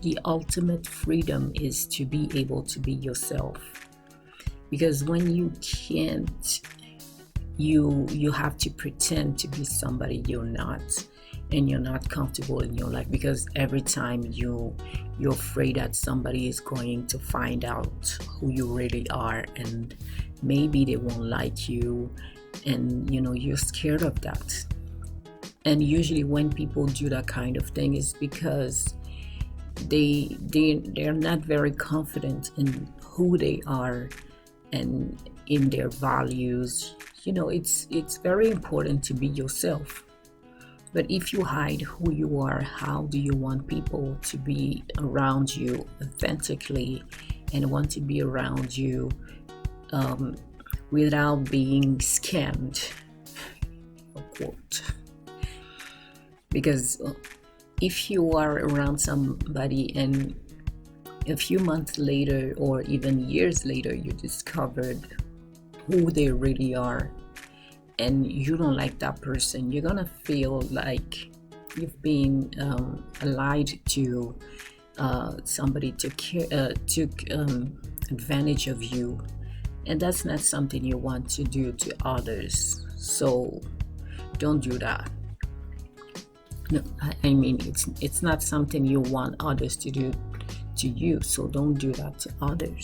the ultimate freedom is to be able to be yourself. Because when you can't, you have to pretend to be somebody you're not, and you're not comfortable in your life, because every time you're afraid that somebody is going to find out who you really are, and maybe they won't like you, and you're scared of that. And usually when people do that kind of thing is because they're not very confident in who they are and in their values. It's very important to be yourself. But if you hide who you are, how do you want people to be around you authentically and want to be around you um, without being scammed? Quote. Because if you are around somebody and a few months later or even years later you discovered who they really are, and you don't like that person, you're gonna feel like you've been lied to. Somebody took advantage of you, and that's not something you want to do to others. So don't do that. No, I mean, it's not something you want others to do to you, so don't do that to others.